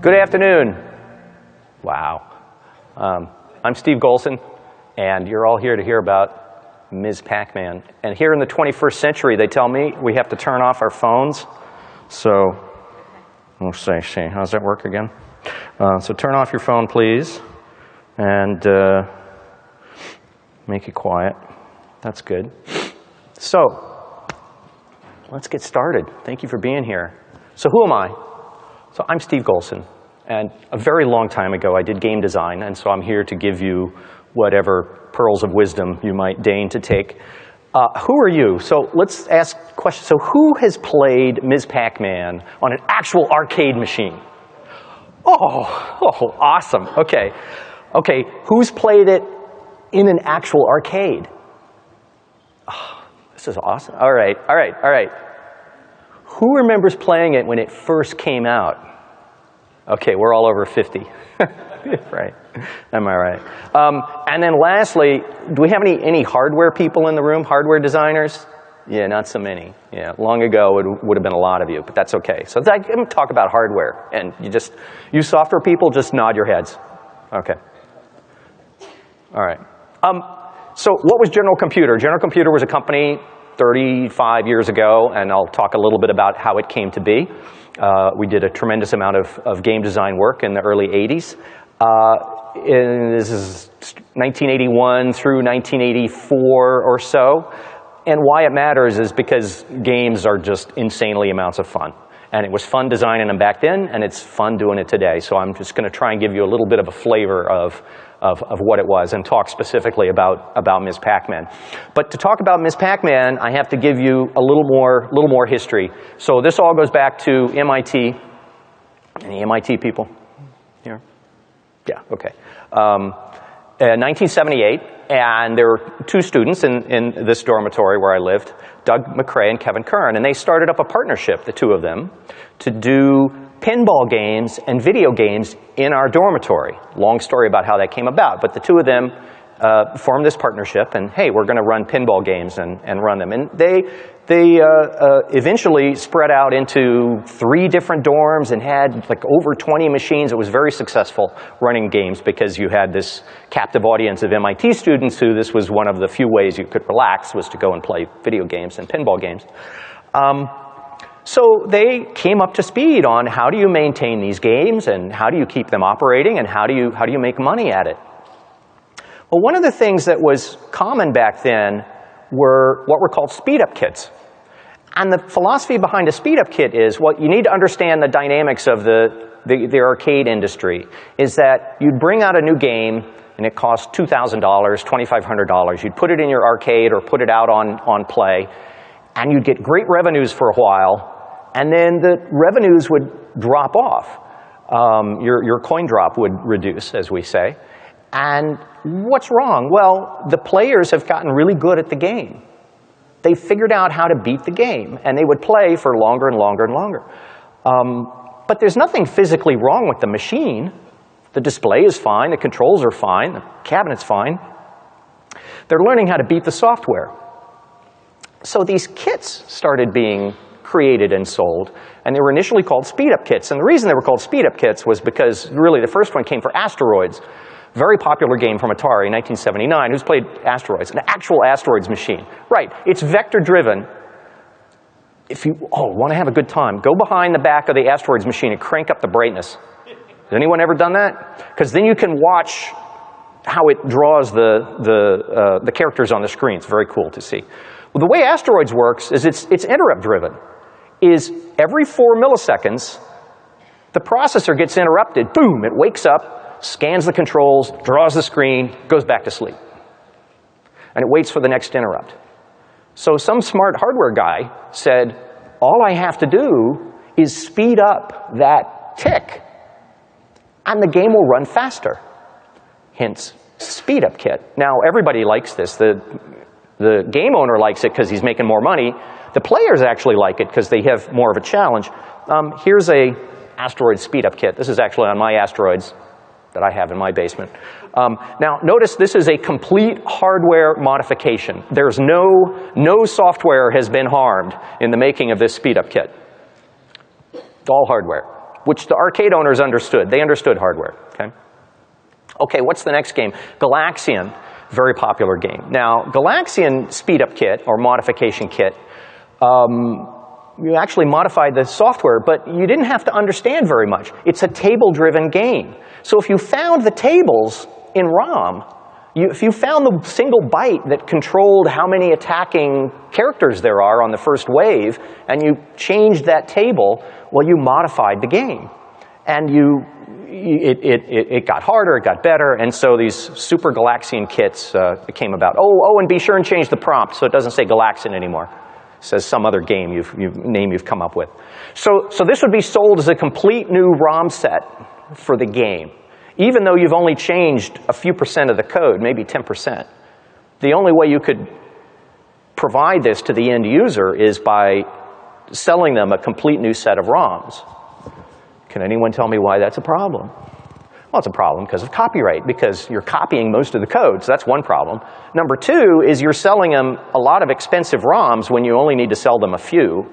Good afternoon. Wow. I'm Steve Golson, and you're all here to hear about Ms. Pac-Man. And here in the 21st century, they tell me we have to turn off our phones. So, let's see, how does that work again? So turn off your phone, please, and make it quiet. That's good. So, let's get started. Thank you for being here. So who am I? So I'm Steve Golson, and a very long time ago I did game design, and so I'm here to give you whatever pearls of wisdom you might deign to take. Who are you? So let's ask questions. So who has played Ms. Pac-Man on an actual arcade machine? Oh, awesome. Okay. Okay, who's played it in an actual arcade? Oh, this is awesome. All right. Who remembers playing it when it first came out? Okay, we're all over 50. Right. Am I right? And then lastly, do we have any hardware people in the room? Hardware designers? Yeah, not so many. Yeah, long ago it would have been a lot of you, but that's okay. So I'm going to talk about hardware, and you software people, just nod your heads. Okay. All right. So what was General Computer? General Computer was a company 35 years ago, and I'll talk a little bit about how it came to be. We did a tremendous amount of game design work in the early 80s. This is 1981 through 1984 or so. And why it matters is because games are just insanely amounts of fun. And it was fun designing them back then, and it's fun doing it today. So I'm just going to try and give you a little bit of a flavor of what it was and talk specifically about Ms. Pac-Man. But to talk about Ms. Pac-Man, I have to give you a little more history. So this all goes back to MIT. Any MIT people here? Yeah, okay. 1978, and there were two students in this dormitory where I lived, Doug McRae and Kevin Kern, and they started up a partnership, the two of them, to do pinball games and video games in our dormitory. Long story about how that came about, but the two of them formed this partnership, and hey, we're going to run pinball games and run them. And they eventually spread out into 3 different dorms and had like over 20 machines. It was very successful running games because you had this captive audience of MIT students who this was one of the few ways you could relax, was to go and play video games and pinball games. So they came up to speed on how do you maintain these games and how do you keep them operating and how do you make money at it. Well, one of the things that was common back then were what were called speed-up kits. And the philosophy behind a speed-up kit is, well, you need to understand the dynamics of the arcade industry, is that you'd bring out a new game and it cost $2,000, $2,500. You'd put it in your arcade or put it out on Play, and you'd get great revenues for a while, and then the revenues would drop off. Your coin drop would reduce, as we say. And what's wrong? Well, the players have gotten really good at the game. They figured out how to beat the game, and they would play for longer and longer and longer. But there's nothing physically wrong with the machine. The display is fine, the controls are fine, the cabinet's fine. They're learning how to beat the software. So these kits started being created and sold, and they were initially called speed-up kits. And the reason they were called speed-up kits was because really the first one came for Asteroids. Very popular game from Atari in 1979. Who's played Asteroids? An actual Asteroids machine. Right, it's vector-driven. If you want to have a good time, go behind the back of the Asteroids machine and crank up the brightness. Has anyone ever done that? Because then you can watch how it draws the characters on the screen. It's very cool to see. Well, the way Asteroids works is it's interrupt-driven. Is every 4 milliseconds, the processor gets interrupted. Boom, it wakes up, scans the controls, draws the screen, goes back to sleep. And it waits for the next interrupt. So some smart hardware guy said, all I have to do is speed up that tick, and the game will run faster. Hence, speed-up kit. Now, everybody likes this. The game owner likes it because he's making more money. The players actually like it because they have more of a challenge. Here's a Asteroids Speed-Up Kit. This is actually on my Asteroids that I have in my basement. Now, notice this is a complete hardware modification. There's no software has been harmed in the making of this Speed-Up Kit. It's all hardware. which the arcade owners understood. They understood hardware, okay? Okay, what's the next game? Galaxian, very popular game. Now, Galaxian Speed-Up Kit, or Modification Kit, you actually modified the software, but you didn't have to understand very much. It's a table-driven game. So if you found the tables in ROM, if you found the single byte that controlled how many attacking characters there are on the first wave, and you changed that table, well, you modified the game. And it got harder, it got better, and so these Super Galaxian kits came about. Oh, and be sure and change the prompt so it doesn't say Galaxian anymore. It says some other game name you've come up with. So this would be sold as a complete new ROM set for the game, even though you've only changed a few percent of the code, maybe 10%. The only way you could provide this to the end user is by selling them a complete new set of ROMs. Can anyone tell me why that's a problem? Well, it's a problem because of copyright, because you're copying most of the code, so that's one problem. Number two is you're selling them a lot of expensive ROMs when you only need to sell them a few,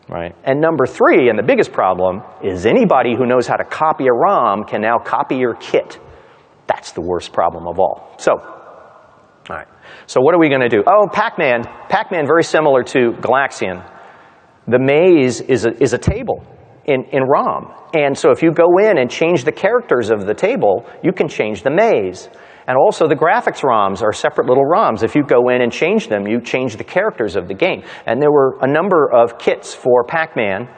right? And number three, and the biggest problem, is anybody who knows how to copy a ROM can now copy your kit. That's the worst problem of all. So, all right. So what are we going to do? Oh, Pac-Man. Pac-Man, very similar to Galaxian. The maze is a table in ROM. And so if you go in and change the characters of the table, you can change the maze. And also the graphics ROMs are separate little ROMs. If you go in and change them, you change the characters of the game. And there were a number of kits for Pac-Man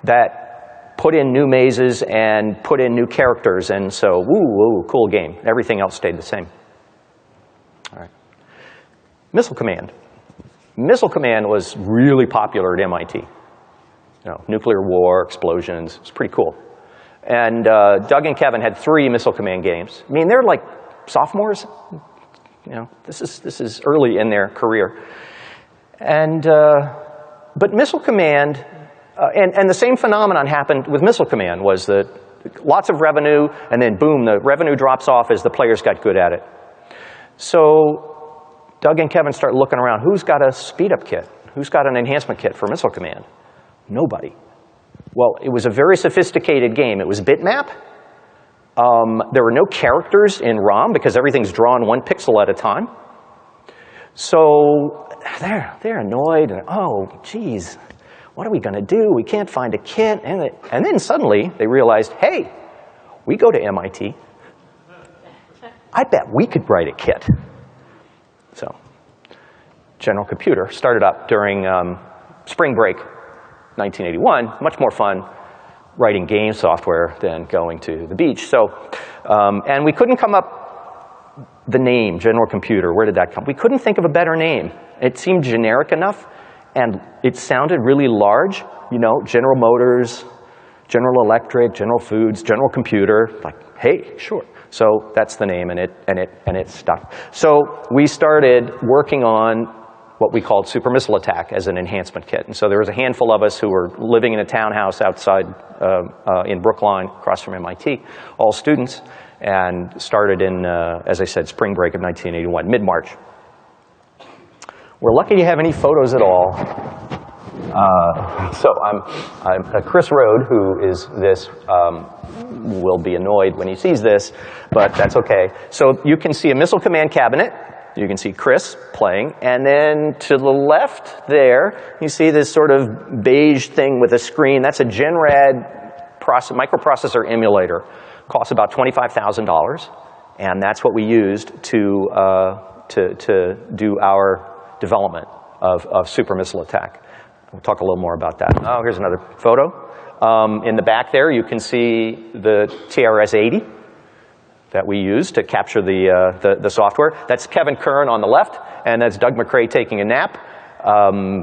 that put in new mazes and put in new characters. And so, woo, cool game. Everything else stayed the same. All right. Missile Command. Missile Command was really popular at MIT. You know, nuclear war, explosions, it's pretty cool. And Doug and Kevin had 3 Missile Command games. I mean, they're like sophomores. You know, this is early in their career. And, but Missile Command, and the same phenomenon happened with Missile Command, was that lots of revenue, and then boom, the revenue drops off as the players got good at it. So Doug and Kevin start looking around. Who's got a speed-up kit? Who's got an enhancement kit for Missile Command? Nobody. Well, it was a very sophisticated game. It was bitmap. There were no characters in ROM because everything's drawn 1 pixel at a time. So they're annoyed and, oh, geez, what are we going to do? We can't find a kit. And then suddenly they realized, hey, we go to MIT. I bet we could write a kit. So General Computer started up during spring break 1981, much more fun writing game software than going to the beach. So, and we couldn't come up the name, General Computer, where did that come? We couldn't think of a better name. It seemed generic enough, and it sounded really large. You know, General Motors, General Electric, General Foods, General Computer, like, hey, sure. So that's the name, and it stuck. So we started working on what we called Super Missile Attack as an enhancement kit. And so there was a handful of us who were living in a townhouse outside in Brookline, across from MIT, all students, and started in, as I said, spring break of 1981, mid-March. We're lucky to have any photos at all. So I'm Chris Rode, who is this, will be annoyed when he sees this, but that's okay. So you can see a Missile Command cabinet. You can see Chris playing, and then to the left there, you see this sort of beige thing with a screen. That's a Genrad microprocessor emulator. Costs about $25,000, and that's what we used to do our development of Super Missile Attack. We'll talk a little more about that. Oh, here's another photo. In the back there, you can see the TRS-80. That we used to capture the software. That's Kevin Kern on the left, and that's Doug McRae taking a nap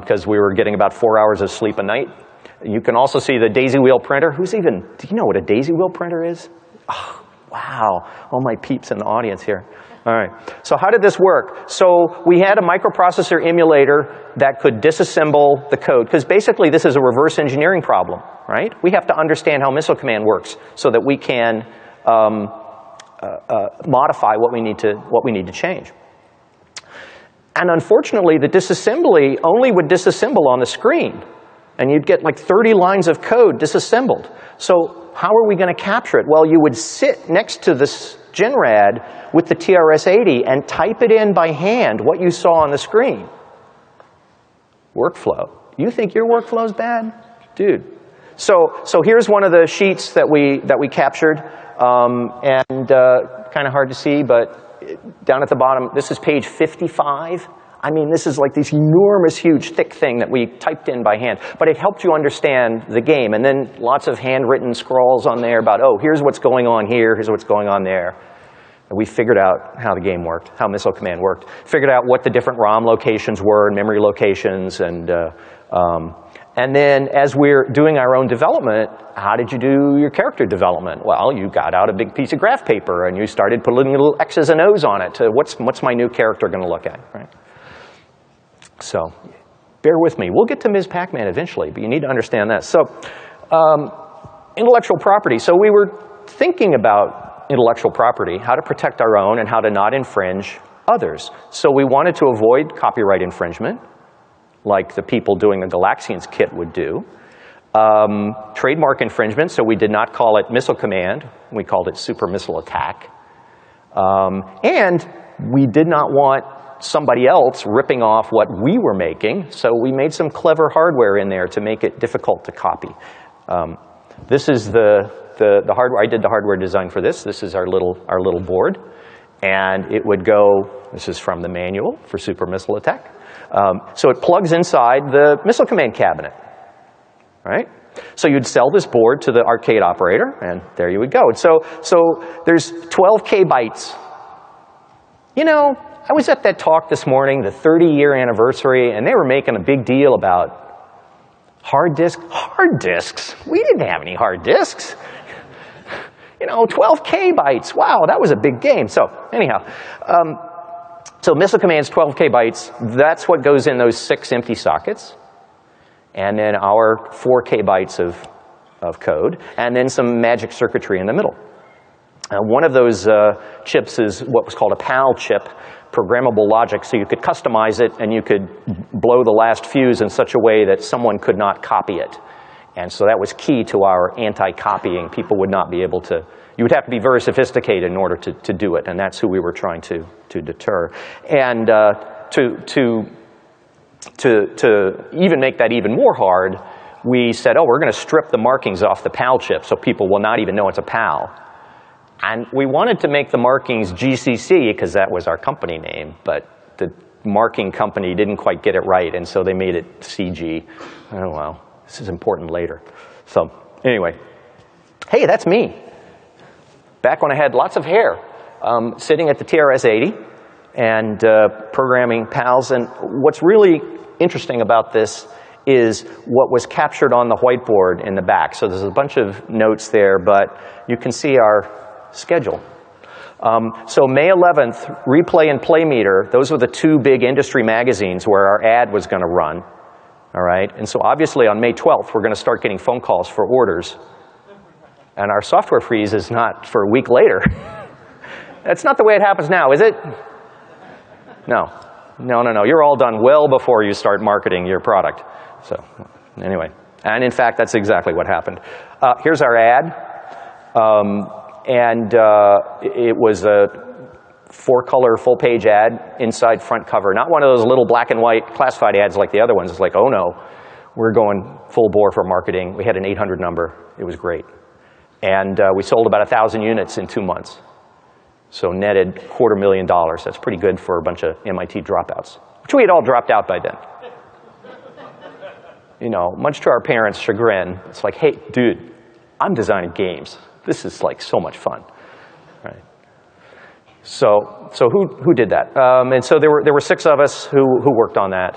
because we were getting about 4 hours of sleep a night. You can also see the daisy wheel printer. Do you know what a daisy wheel printer is? Oh, wow, all my peeps in the audience here. All right, so how did this work? So we had a microprocessor emulator that could disassemble the code, because basically this is a reverse engineering problem, right? We have to understand how Missile Command works so that we can modify what we need to change. And unfortunately, the disassembly only would disassemble on the screen. And you'd get like 30 lines of code disassembled. So how are we going to capture it? Well, you would sit next to this GenRad with the TRS-80 and type it in by hand, what you saw on the screen. Workflow. You think your workflow's bad? Dude. So here's one of the sheets that we captured, and kind of hard to see, but down at the bottom, this is page 55. I mean, this is like this enormous, huge, thick thing that we typed in by hand. But it helped you understand the game. And then lots of handwritten scrawls on there about, oh, here's what's going on here, here's what's going on there. And we figured out how the game worked, how Missile Command worked. Figured out what the different ROM locations were and memory locations. And then as we're doing our own development, how did you do your character development? Well, you got out a big piece of graph paper and you started putting little X's and O's on it to what's my new character going to look at, right? So bear with me. We'll get to Ms. Pac-Man eventually, but you need to understand that. So intellectual property. So we were thinking about intellectual property, how to protect our own and how to not infringe others. So we wanted to avoid copyright infringement, like the people doing the Galaxian's kit would do. Trademark infringement, so we did not call it Missile Command. We called it Super Missile Attack. And we did not want somebody else ripping off what we were making, so we made some clever hardware in there to make it difficult to copy. This is the hardware. I did the hardware design for this. This is our little board. And it would go, this is from the manual for Super Missile Attack. So it plugs inside the Missile Command cabinet, right? So you'd sell this board to the arcade operator, and there you would go. And so there's 12K bytes. You know, I was at that talk this morning, the 30-year anniversary, and they were making a big deal about hard disks. Hard disks? We didn't have any hard disks. You know, 12K bytes. Wow, that was a big game. So anyhow, so Missile Command's 12K bytes, that's what goes in those 6 empty sockets. And then our 4K bytes of code, and then some magic circuitry in the middle. One of those chips is what was called a PAL chip, programmable logic, so you could customize it and you could blow the last fuse in such a way that someone could not copy it. And so that was key to our anti-copying. People would not be able to, you would have to be very sophisticated in order to do it, and that's who we were trying to deter. And to even make that even more hard, we said, oh, we're going to strip the markings off the PAL chip so people will not even know it's a PAL. And we wanted to make the markings GCC because that was our company name, but the marking company didn't quite get it right, and so they made it CG. Oh, well, this is important later. So anyway, hey, that's me. Back when I had lots of hair, sitting at the TRS-80 and programming PALs. And what's really interesting about this is what was captured on the whiteboard in the back. So there's a bunch of notes there, but you can see our schedule. So May 11th, Replay and Play Meter, those were the 2 big industry magazines where our ad was going to run. All right, and so obviously on May 12th, we're going to start getting phone calls for orders. And our software freeze is not for a week later. That's not the way it happens now, is it? No. You're all done well before you start marketing your product. So anyway, and in fact, that's exactly what happened. Here's our ad. It was a 4-color full-page ad, inside front cover. Not one of those little black and white classified ads like the other ones. It's like, oh no, we're going full bore for marketing. We had an 800 number. It was great. And we sold about 1,000 units in 2 months. So netted $250,000. That's pretty good for a bunch of MIT dropouts, which we had all dropped out by then. You know, much to our parents' chagrin, it's like, hey, dude, I'm designing games. This is like so much fun, right? So who did that? And so there were 6 of us who worked on that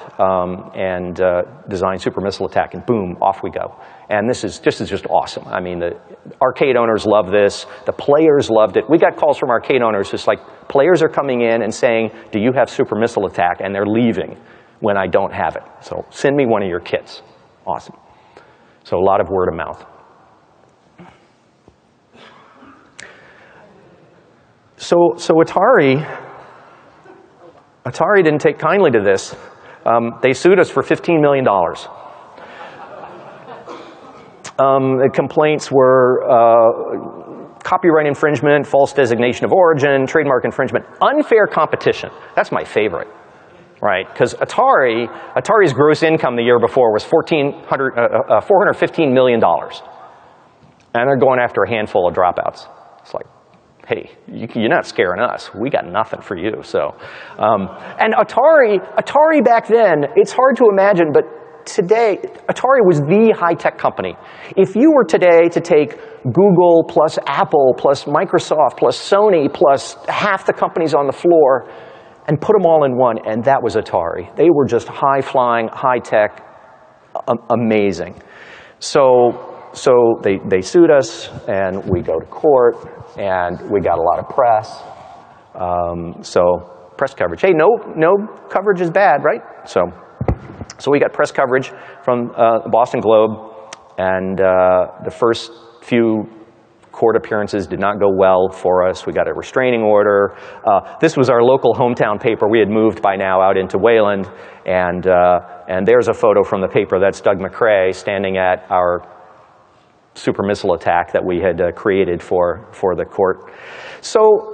and designed Super Missile Attack, and boom, off we go. And this is just awesome. I mean, the arcade owners love this. The players loved it. We got calls from arcade owners just like, players are coming in and saying, do you have Super Missile Attack? And they're leaving when I don't have it. So send me one of your kits. Awesome. So a lot of word of mouth. So Atari didn't take kindly to this. They sued us for $15 million. The complaints were copyright infringement, false designation of origin, trademark infringement, unfair competition. That's my favorite, right? Because Atari's gross income the year before was $415 million. And they're going after a handful of dropouts. It's like, hey, you're not scaring us. We got nothing for you. So, and Atari back then, it's hard to imagine, but today, Atari was the high-tech company. If you were today to take Google plus Apple plus Microsoft plus Sony plus half the companies on the floor and put them all in one, and that was Atari. They were just high-flying, high-tech, amazing. So they sued us, and we go to court, and we got a lot of press. So press coverage. Hey, no coverage is bad, right? So we got press coverage from the Boston Globe, and the first few court appearances did not go well for us. We got a restraining order. This was our local hometown paper. We had moved by now out into Wayland, and there's a photo from the paper. That's Doug McCrae standing at our super missile attack that we had created for the court. So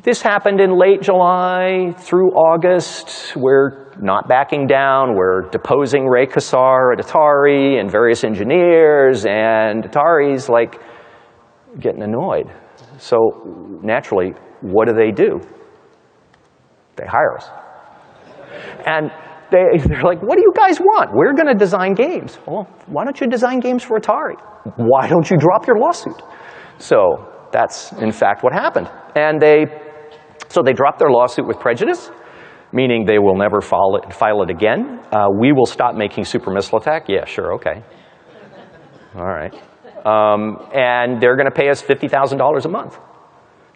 this happened in late July through August. We're not backing down. We're deposing Ray Kassar at Atari and various engineers, and Atari's like getting annoyed. So naturally, what do? They hire us. And they're like, what do you guys want? We're going to design games. Well, why don't you design games for Atari? Why don't you drop your lawsuit? So that's, in fact, what happened. And so they dropped their lawsuit with prejudice, meaning they will never file it again. We will stop making Super Missile Attack. Yeah, sure, okay. All right. And they're going to pay us $50,000 a month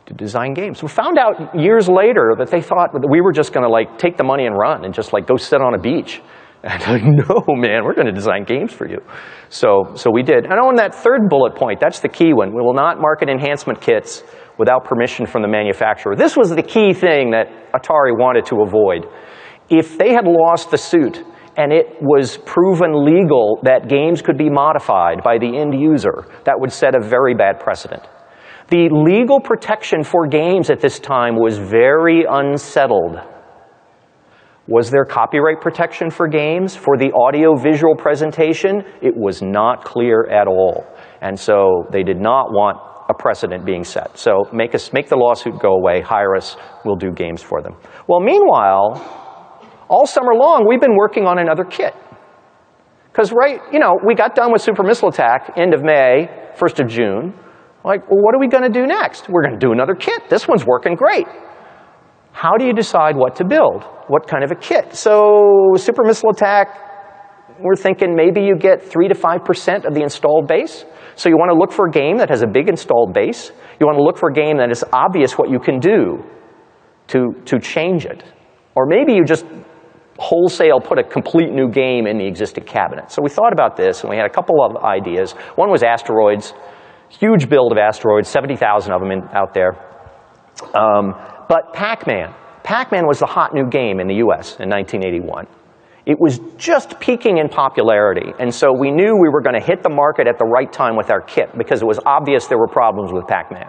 to design games. We found out years later that they thought that we were just going to like take the money and run and just like go sit on a beach. And I'm like, no, man, we're going to design games for you. So we did. And on that third bullet point, that's the key one. We will not market enhancement kits without permission from the manufacturer. This was the key thing that Atari wanted to avoid. If they had lost the suit and it was proven legal that games could be modified by the end user, that would set a very bad precedent. The legal protection for games at this time was very unsettled. Was there copyright protection for games? For the audio-visual presentation? It was not clear at all. And so they did not want a precedent being set. So make the lawsuit go away, hire us, we'll do games for them. Well, meanwhile, all summer long, we've been working on another kit. Because we got done with Super Missile Attack end of May, 1st of June. Like, well, what are we going to do next? We're going to do another kit. This one's working great. How do you decide what to build? What kind of a kit? So Super Missile Attack, we're thinking maybe you get 3 to 5% of the installed base. So you want to look for a game that has a big installed base. You want to look for a game that is obvious what you can do to change it. Or maybe you just wholesale put a complete new game in the existing cabinet. So we thought about this, and we had a couple of ideas. One was Asteroids. Huge build of Asteroids, 70,000 of them out there. But Pac-Man. Pac-Man was the hot new game in the US in 1981. It was just peaking in popularity, and so we knew we were going to hit the market at the right time with our kit because it was obvious there were problems with Pac-Man.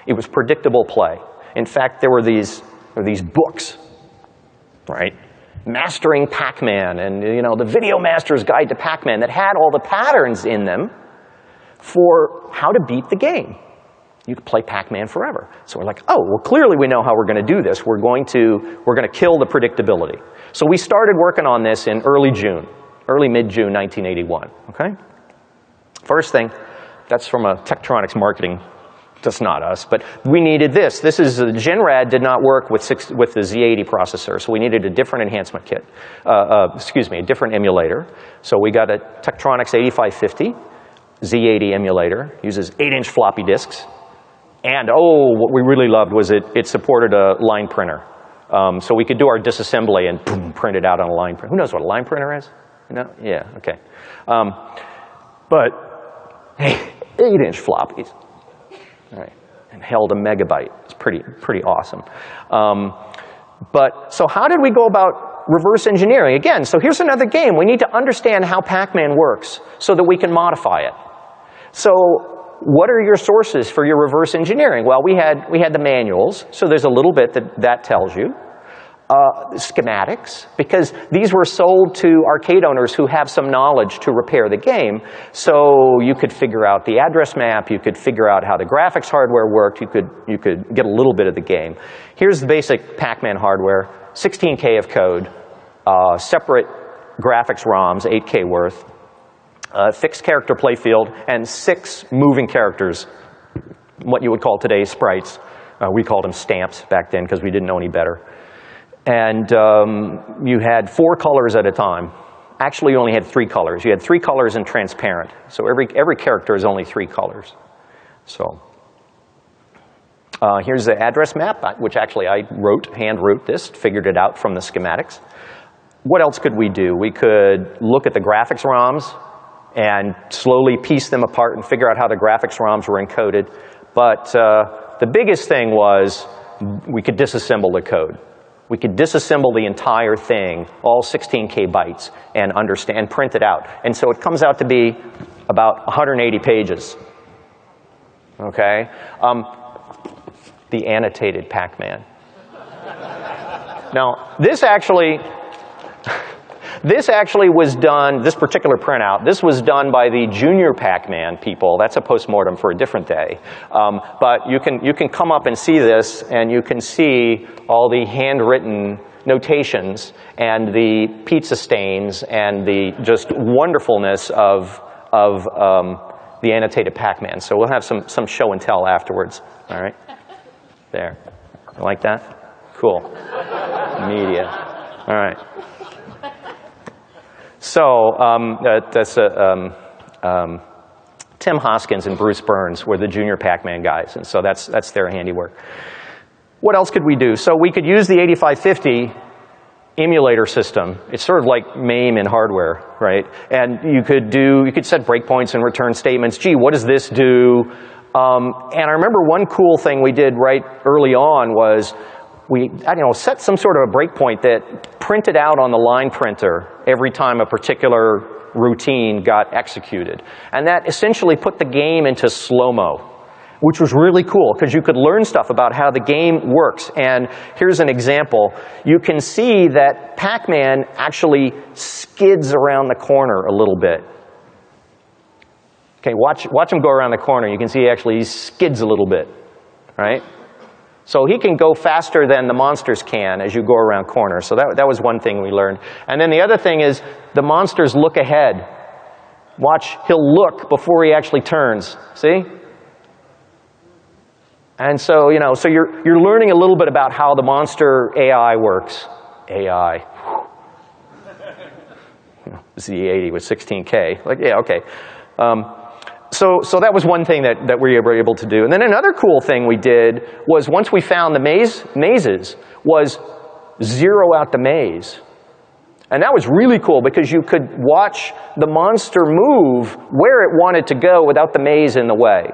It was predictable play. In fact, there were these books, right? Mastering Pac-Man and the Video Master's Guide to Pac-Man that had all the patterns in them for how to beat the game. You could play Pac-Man forever. So we're like, oh, well, clearly we know how we're going to do this. We're going to kill the predictability. So we started working on this in early mid-June 1981, okay? First thing, that's from a Tektronix marketing, that's not us, but we needed this. This is, Genrad did not work with the Z80 processor, so we needed a different enhancement kit, a different emulator. So we got a Tektronix 8550 Z80 emulator, uses 8-inch floppy disks. And what we really loved was it supported a line printer. So we could do our disassembly and boom, print it out on a line printer. Who knows what a line printer is? Yeah, okay. But hey, 8-inch floppies. All right, and held a megabyte. It's pretty awesome. But so how did we go about reverse engineering. Again, so here's another game. We need to understand how Pac-Man works so that we can modify it. So what are your sources for your reverse engineering? Well, we had the manuals, so there's a little bit that tells you. Schematics, because these were sold to arcade owners who have some knowledge to repair the game. So you could figure out the address map, you could figure out how the graphics hardware worked, you could get a little bit of the game. Here's the basic Pac-Man hardware, 16K of code, separate graphics ROMs, 8K worth, fixed character playfield, and 6 moving characters, what you would call today sprites. We called them stamps back then because we didn't know any better. And you had 4 colors at a time. Actually, you only had 3 colors. You had 3 colors and transparent. So every character is only 3 colors. So here's the address map, which actually I hand wrote this, figured it out from the schematics. What else could we do? We could look at the graphics ROMs and slowly piece them apart and figure out how the graphics ROMs were encoded. But the biggest thing was we could disassemble the code. We could disassemble the entire thing, all 16K bytes, and print it out. And so it comes out to be about 180 pages. Okay? The Annotated Pac-Man. Now, this actually was done, this particular printout, this was done by the junior Pac-Man people. That's a postmortem for a different day. But you can come up and see this, and you can see all the handwritten notations and the pizza stains and the just wonderfulness of the Annotated Pac-Man. So we'll have some show and tell afterwards. All right? There. You like that? Cool. Media. All right. So Tim Hoskins and Bruce Burns were the junior Pac-Man guys, and so that's their handiwork. What else could we do? So we could use the 8550 emulator system. It's sort of like MAME in hardware, right? And you could set breakpoints and return statements. Gee, what does this do? And I remember one cool thing we did right early on was we set some sort of a breakpoint that printed out on the line printer every time a particular routine got executed. And that essentially put the game into slow-mo, which was really cool because you could learn stuff about how the game works. And here's an example. You can see that Pac-Man actually skids around the corner a little bit. Okay, watch him go around the corner. You can see he skids a little bit, right? So he can go faster than the monsters can as you go around corners. So that was one thing we learned. And then the other thing is the monsters look ahead. Watch, he'll look before he actually turns. See? And so, so you're learning a little bit about how the monster AI works. AI. Z80 with 16K. Like, yeah, okay. So that was one thing that we were able to do. And then another cool thing we did was once we found the mazes, was zero out the maze. And that was really cool because you could watch the monster move where it wanted to go without the maze in the way.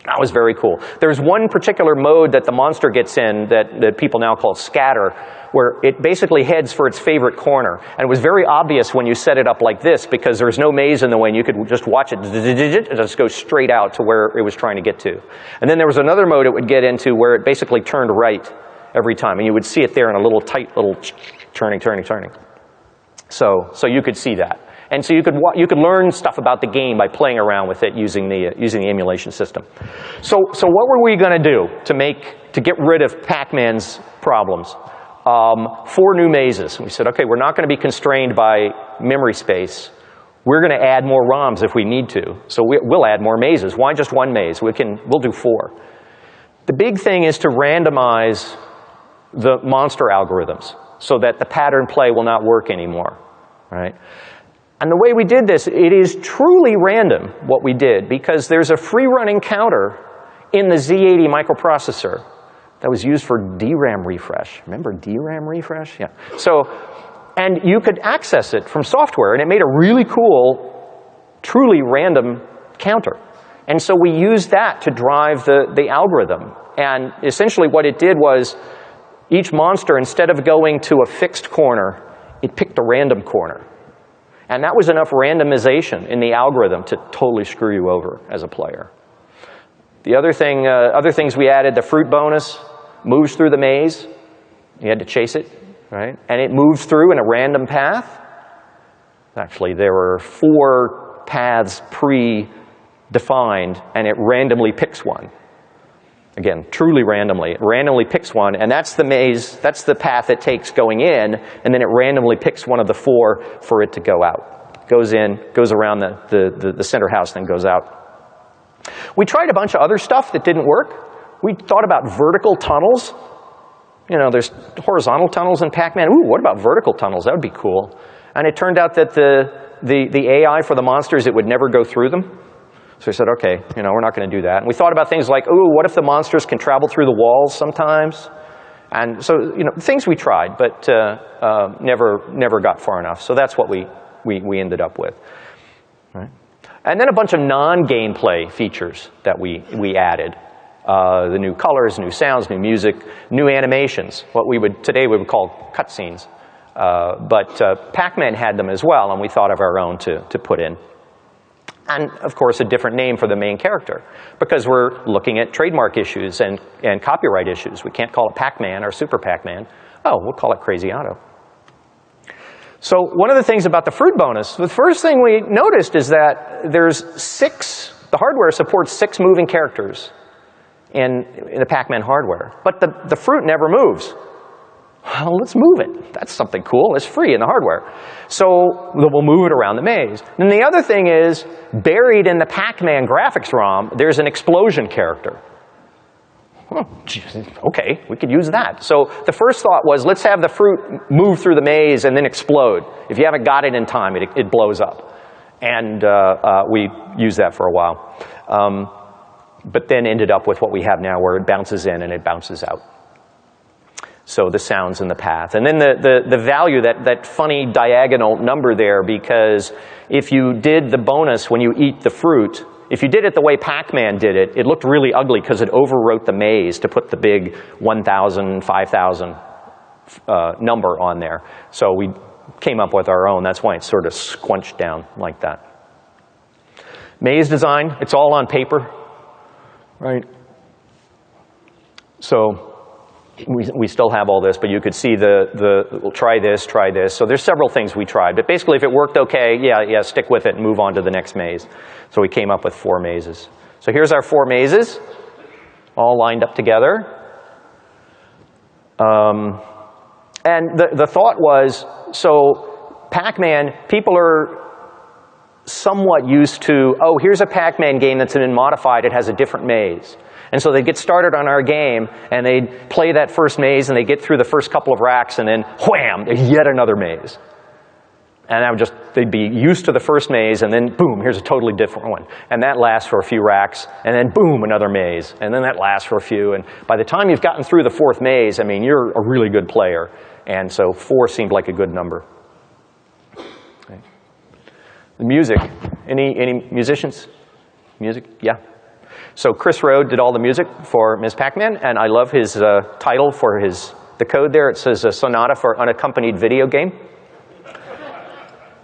That was very cool. There's one particular mode that the monster gets in that people now call scatter, where it basically heads for its favorite corner. And it was very obvious when you set it up like this because there was no maze in the way and you could just watch it just go straight out to where it was trying to get to. And then there was another mode it would get into where it basically turned right every time. And you would see it there in a little tight little turning. So you could see that. And so you could learn stuff about the game by playing around with it using the emulation system. So what were we going to do to get rid of Pac-Man's problems? 4 new mazes. We said, okay, we're not going to be constrained by memory space. We're going to add more ROMs if we need to. So we'll add more mazes. Why just 1 maze? We'll do 4. The big thing is to randomize the monster algorithms so that the pattern play will not work anymore, right? And the way we did this, it is truly random what we did because there's a free-running counter in the Z80 microprocessor that was used for DRAM refresh. Remember DRAM refresh? Yeah. So, and you could access it from software, and it made a really cool, truly random counter. And so we used that to drive the algorithm. And essentially what it did was each monster, instead of going to a fixed corner, it picked a random corner. And that was enough randomization in the algorithm to totally screw you over as a player. The other things we added, the fruit bonus moves through the maze. You had to chase it, right? And it moves through in a random path. Actually, there were 4 paths pre-defined, and it randomly picks one. Again, truly randomly. It randomly picks one, and that's the maze, that's the path it takes going in, and then it randomly picks one of the 4 for it to go out. Goes in, goes around the center house, then goes out. We tried a bunch of other stuff that didn't work. We thought about vertical tunnels. You know, there's horizontal tunnels in Pac-Man. Ooh, what about vertical tunnels? That would be cool. And it turned out that the AI for the monsters, it would never go through them. So we said, okay, you know, we're not going to do that. And we thought about things like, ooh, what if the monsters can travel through the walls sometimes? And so, you know, things we tried, but never got far enough. So that's what we ended up with. Right? And then a bunch of non-gameplay features that we added. The new colors, new sounds, new music, new animations, what today we would call cutscenes. But Pac-Man had them as well, and we thought of our own to put in. And, of course, a different name for the main character, because we're looking at trademark issues and copyright issues. We can't call it Pac-Man or Super Pac-Man. Oh, we'll call it Crazy Otto. So one of the things about the fruit bonus, the first thing we noticed is that the hardware supports 6 moving characters in the Pac-Man hardware, but the fruit never moves. Well, let's move it. That's something cool. It's free in the hardware. So we'll move it around the maze. And the other thing is, buried in the Pac-Man graphics ROM, there's an explosion character. Okay, we could use that. So the first thought was, let's have the fruit move through the maze and then explode. If you haven't got it in time, it blows up. And we used that for a while. But then ended up with what we have now, where it bounces in and it bounces out. So the sounds in the path. And then the value, that funny diagonal number there, because if you did the bonus when you eat the fruit, if you did it the way Pac-Man did it, it looked really ugly because it overwrote the maze to put the big 1,000, 5,000 number on there. So we came up with our own. That's why it's sort of squunched down like that. Maze design, it's all on paper, right? So we still have all this, but you could see we'll try this. So there's several things we tried. But basically, if it worked okay, yeah, stick with it and move on to the next maze. So we came up with 4 mazes. So here's our 4 mazes, all lined up together. And the thought was, so Pac-Man, people are somewhat used to, oh, here's a Pac-Man game that's been modified, it has a different maze. And so they'd get started on our game, and they'd play that first maze, and they'd get through the first couple of racks, and then wham, yet another maze. And they'd be used to the first maze, and then boom, here's a totally different one. And that lasts for a few racks, and then boom, another maze. And then that lasts for a few, and by the time you've gotten through the 4th maze, I mean, you're a really good player. And so 4 seemed like a good number. Okay. The music, any musicians? Music, yeah. So Chris Rode did all the music for Ms. Pac-Man, and I love his title for the code there. It says a sonata for unaccompanied video game.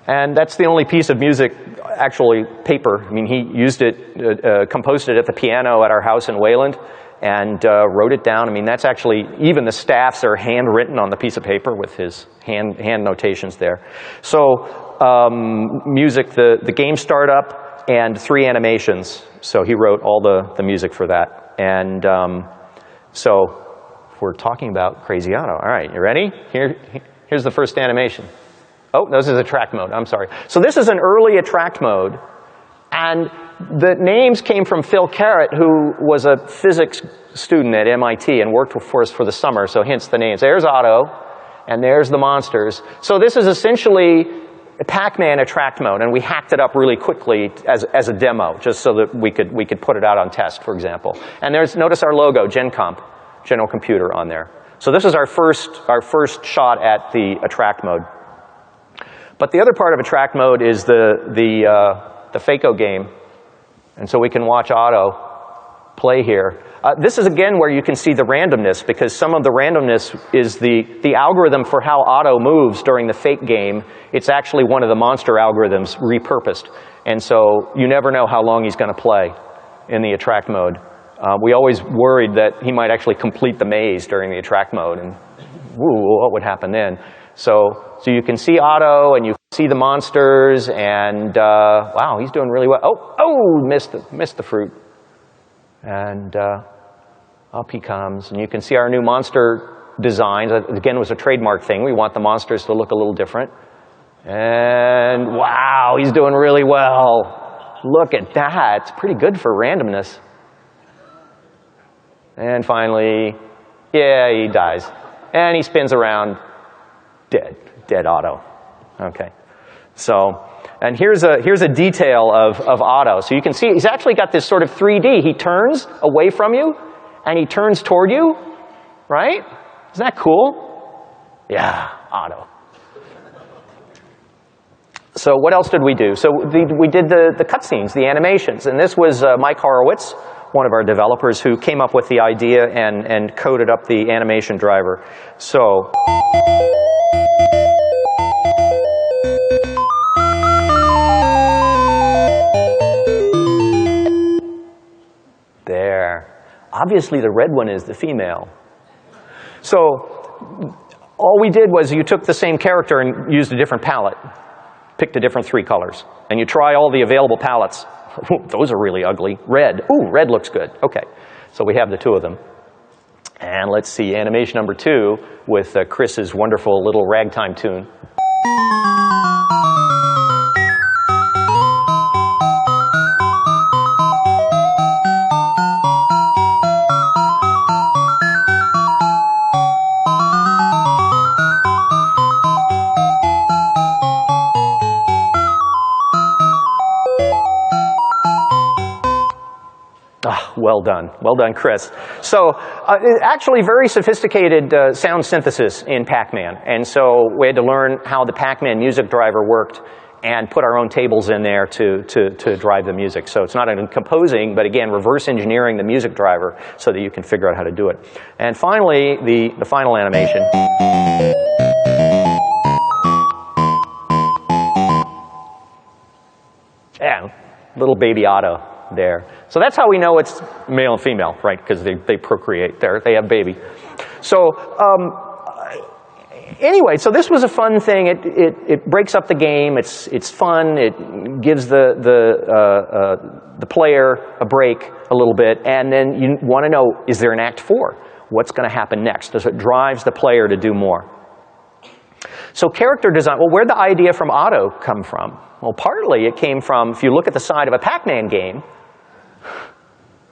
And that's the only piece of music, actually paper. I mean, he used it, composed it at the piano at our house in Wayland, and wrote it down. I mean, that's actually, even the staffs are handwritten on the piece of paper with his hand notations there. So music, the game startup, and 3 animations. So he wrote all the music for that. And so we're talking about Crazy Otto. All right, you ready? Here's the first animation. Oh, this is attract mode. I'm sorry. So this is an early attract mode. And the names came from Phil Carrot, who was a physics student at MIT and worked for us for the summer. So hence the names. There's Otto, and there's the monsters. So this is essentially Pac-Man attract mode, and we hacked it up really quickly as a demo, just so that we could put it out on test, for example. And notice our logo, GenComp, General Computer, on there. So this is our first shot at the attract mode. But the other part of attract mode is the FACO game, and so we can watch Otto play here. This is again where you can see the randomness, because some of the randomness is the algorithm for how Otto moves during the fake game. It's actually one of the monster algorithms repurposed. And so you never know how long he's going to play in the attract mode. We always worried that he might actually complete the maze during the attract mode, and ooh, what would happen then? So you can see Otto, and you see the monsters, and wow, he's doing really well. Oh, missed the fruit. And up he comes, and you can see our new monster designs. Again, it was a trademark thing. We want the monsters to look a little different. And wow, he's doing really well. Look at that. It's pretty good for randomness. And finally, yeah, he dies. And he spins around, dead Otto. Okay. So, and here's a detail of Otto. So you can see he's actually got this sort of 3D. He turns away from you, and he turns toward you, right? Isn't that cool? Yeah, Otto. So what else did we do? So we did the cutscenes, the animations, and this was Mike Horowitz, one of our developers, who came up with the idea and coded up the animation driver. So there. Obviously the red one is the female. So all we did was you took the same character and used a different palette, picked a different 3 colors, and you try all the available palettes. Those are really ugly. Red. Ooh, red looks good. Okay. So we have the 2 of them. And let's see, animation number 2 with Chris's wonderful little ragtime tune. Well done, Chris. So actually very sophisticated sound synthesis in Pac-Man. And so we had to learn how the Pac-Man music driver worked and put our own tables in there to drive the music. So it's not in composing, but again, reverse engineering the music driver so that you can figure out how to do it. And finally, the final animation. Yeah, little baby Otto there. So that's how we know it's male and female, right? Because they procreate there. They have baby. So anyway, so this was a fun thing. It breaks up the game. It's fun. It gives the player a break a little bit. And then you want to know, is there an Act 4? What's going to happen next? Does it drives the player to do more? So character design, well, where'd the idea from Otto come from? Well, partly it came from, if you look at the side of a Pac-Man game,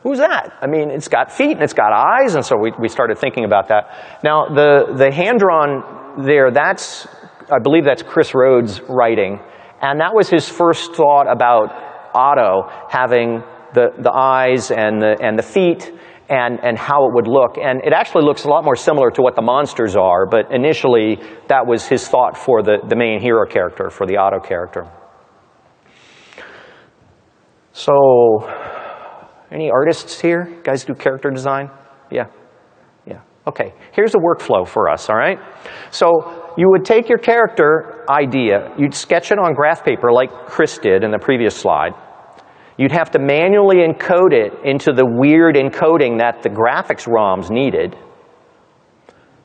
who's that? I mean, it's got feet and it's got eyes, and so we started thinking about that. Now, the hand-drawn there, I believe that's Chris Rhodes' writing, and that was his first thought about Otto having the eyes and the feet and how it would look. And it actually looks a lot more similar to what the monsters are, but initially that was his thought for the main hero character, for the Otto character. So, any artists here? You guys do character design? Yeah. Okay, here's a workflow for us, all right? So you would take your character idea, you'd sketch it on graph paper like Chris did in the previous slide. You'd have to manually encode it into the weird encoding that the graphics ROMs needed.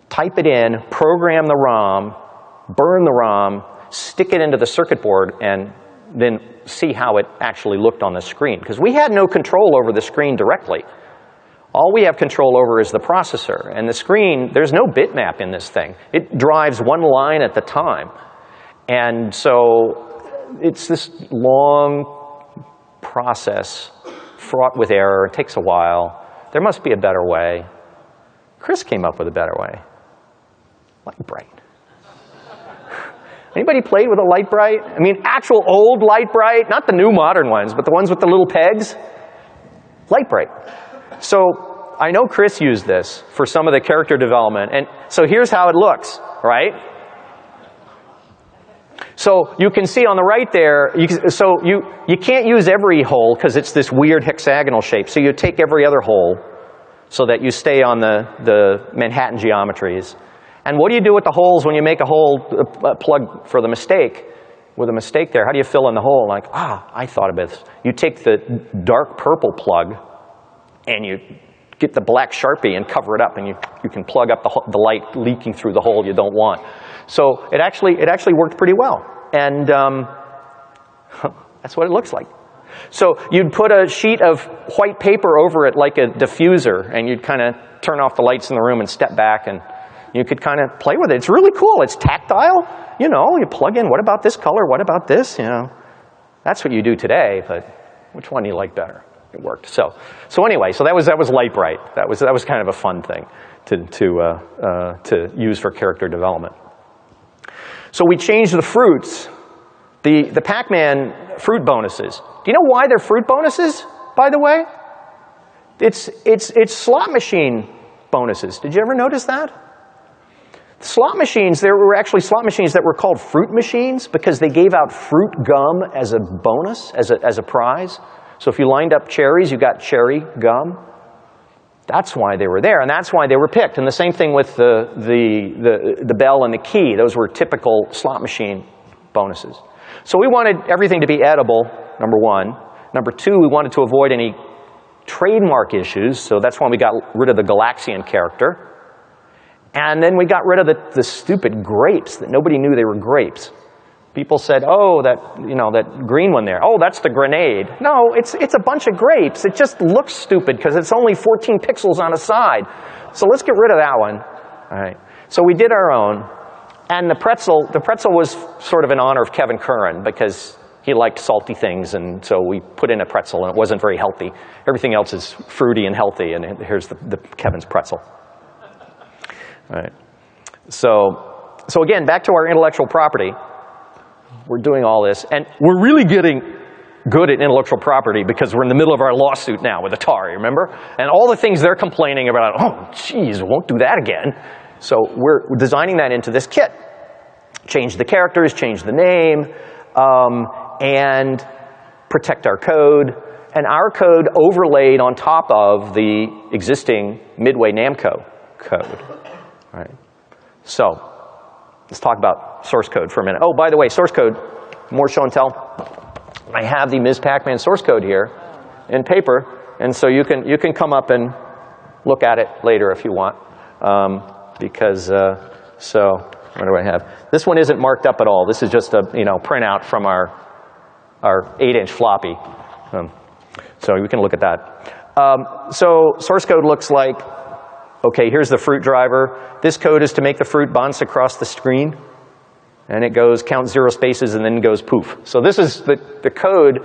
Type it in, program the ROM, burn the ROM, stick it into the circuit board, and then see how it actually looked on the screen. Because we had no control over the screen directly. All we have control over is the processor. And the screen, there's no bitmap in this thing. It drives one line at the time. And so it's this long process, fraught with error. It takes a while. There must be a better way. Chris came up with a better way. Light bright. Anybody played with a light bright? I mean, actual old light bright, not the new modern ones, but the ones with the little pegs. Light bright. So I know Chris used this for some of the character development, and so here's how it looks, right? So you can see on the right there, you can't use every hole because it's this weird hexagonal shape. So you take every other hole, so that you stay on the Manhattan geometries. And what do you do with the holes when you make a hole plug for the mistake? With a mistake there, how do you fill in the hole? Like, I thought of this. You take the dark purple plug and you get the black Sharpie and cover it up, and you can plug up the light leaking through the hole you don't want. So it actually worked pretty well. And that's what it looks like. So you'd put a sheet of white paper over it like a diffuser, and you'd kind of turn off the lights in the room and step back, and you could kind of play with it. It's really cool. It's tactile. You know, you plug in, what about this color? What about this? You know, that's what you do today, but which one do you like better? It worked. So anyway, so that was Light Bright. That was kind of a fun thing to use for character development. So we changed the fruits, the Pac-Man fruit bonuses. Do you know why they're fruit bonuses, by the way? It's slot machine bonuses. Did you ever notice that? Slot machines, there were actually slot machines that were called fruit machines because they gave out fruit gum as a bonus, as a prize. So if you lined up cherries, you got cherry gum. That's why they were there, and that's why they were picked. And the same thing with the bell and the key. Those were typical slot machine bonuses. So we wanted everything to be edible, number one. Number two, we wanted to avoid any trademark issues, so that's why we got rid of the Galaxian character. And then we got rid of the stupid grapes that nobody knew they were grapes. People said, oh, that green one there, oh, that's the grenade. No, it's a bunch of grapes. It just looks stupid because it's only 14 pixels on a side. So let's get rid of that one. All right. So we did our own. And the pretzel was sort of in honor of Kevin Curran because he liked salty things, and so we put in a pretzel, and it wasn't very healthy. Everything else is fruity and healthy, and here's the Kevin's pretzel. All right. So again, back to our intellectual property. We're doing all this, and we're really getting good at intellectual property because we're in the middle of our lawsuit now with Atari, remember? And all the things they're complaining about, oh, geez, won't do that again. So we're designing that into this kit. Change the characters, change the name, and protect our code. And our code overlaid on top of the existing Midway Namco code. All right. So let's talk about source code for a minute. Oh, by the way, source code, more show and tell. I have the Ms. Pac-Man source code here in paper, and so you can come up and look at it later if you want. So what do I have? This one isn't marked up at all. This is just a printout from our 8-inch floppy. So we can look at that. So source code looks like, okay, here's the fruit driver. This code is to make the fruit bounce across the screen. And it goes, count 0 spaces, and then goes poof. So this is the code,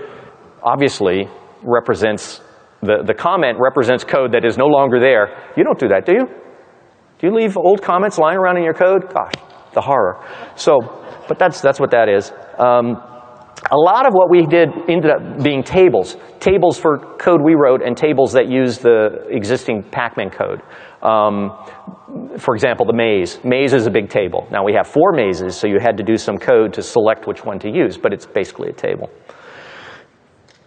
obviously, represents, the comment represents code that is no longer there. You don't do that, do you? Do you leave old comments lying around in your code? Gosh, the horror. So, but that's what that is. A lot of what we did ended up being tables. Tables for code we wrote and tables that use the existing Pac-Man code. For example, the maze. Maze is a big table. Now we have 4 mazes, so you had to do some code to select which one to use, but it's basically a table.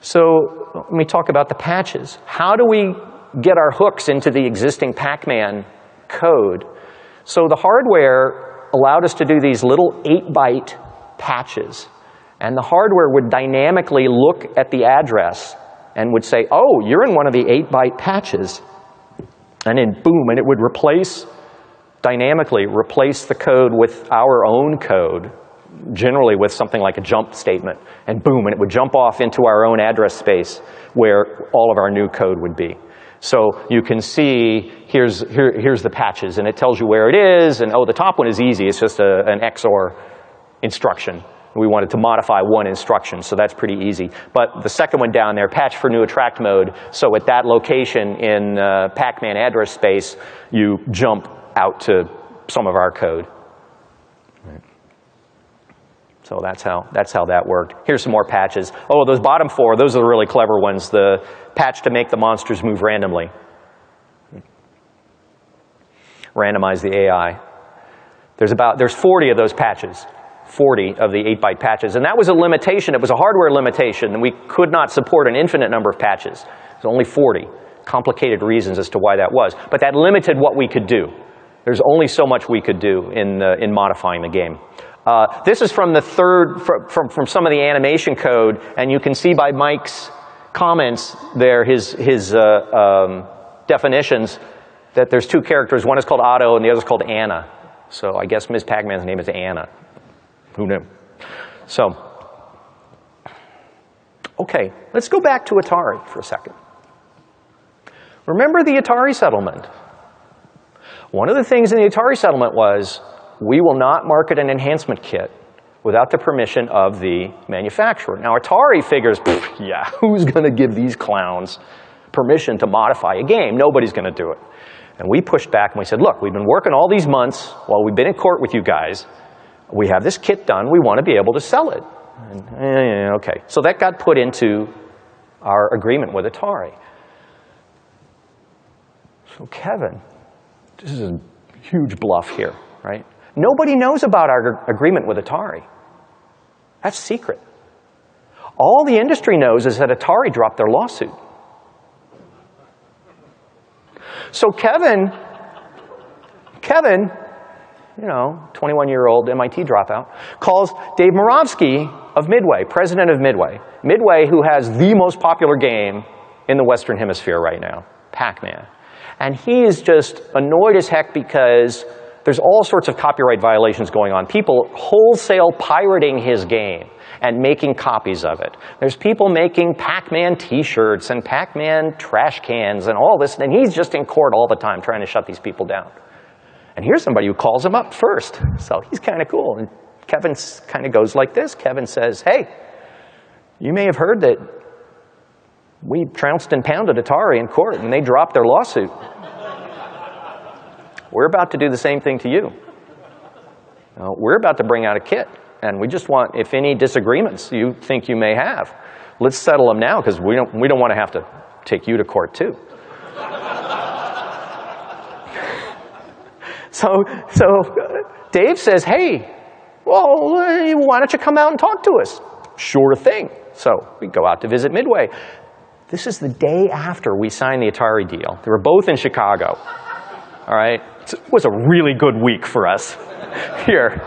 So let me talk about the patches. How do we get our hooks into the existing Pac-Man code? So the hardware allowed us to do these little 8-byte patches. And the hardware would dynamically look at the address and would say, oh, you're in one of the 8-byte patches. And then boom, and it would dynamically replace the code with our own code, generally with something like a jump statement. And boom, and it would jump off into our own address space where all of our new code would be. So you can see, here's the patches, and it tells you where it is, and oh, the top one is easy. It's just an XOR instruction. We wanted to modify one instruction, so that's pretty easy. But the second one down there, patch for new attract mode, so at that location in Pac-Man address space, you jump out to some of our code. Right. So that's how that worked. Here's some more patches. Oh, those bottom 4, those are the really clever ones. The patch to make the monsters move randomly. Randomize the AI. There's 40 of those patches. 40 of the 8-byte patches, and that was a limitation. It was a hardware limitation, and we could not support an infinite number of patches. It was only 40. complicated reasons as to why that was. But that limited what we could do. There's only so much we could do in modifying the game. This is from the from some of the animation code, and you can see by Mike's comments there, his definitions, that there's two characters. One is called Otto, and the other is called Anna. So I guess Ms. Pac-Man's name is Anna. Who knew? So, okay, let's go back to Atari for a second. Remember the Atari settlement? One of the things in the Atari settlement was, we will not market an enhancement kit without the permission of the manufacturer. Now Atari figures, yeah, who's going to give these clowns permission to modify a game? Nobody's going to do it. And we pushed back and we said, look, we've been working all these months while we've been in court with you guys. We have this kit done. We want to be able to sell it. And, okay, so that got put into our agreement with Atari. So Kevin, this is a huge bluff here, right? Nobody knows about our agreement with Atari. That's secret. All the industry knows is that Atari dropped their lawsuit. So Kevin, you know, 21-year-old MIT dropout, calls Dave Moravsky of Midway, president of Midway. Midway, who has the most popular game in the Western Hemisphere right now, Pac-Man. And he is just annoyed as heck because there's all sorts of copyright violations going on. People wholesale pirating his game and making copies of it. There's people making Pac-Man t-shirts and Pac-Man trash cans and all this, and he's just in court all the time trying to shut these people down. And here's somebody who calls him up first, so he's kind of cool. And Kevin kind of goes like this. Kevin says, hey, you may have heard that we trounced and pounded Atari in court and they dropped their lawsuit. We're about to do the same thing to you. We're about to bring out a kit, and we just want, if any disagreements you think you may have, let's settle them now because we don't want to have to take you to court too. So Dave says, hey, well, why don't you come out and talk to us? Sure thing. So we go out to visit Midway. This is the day after we signed the Atari deal. They were both in Chicago. All right? It was a really good week for us here.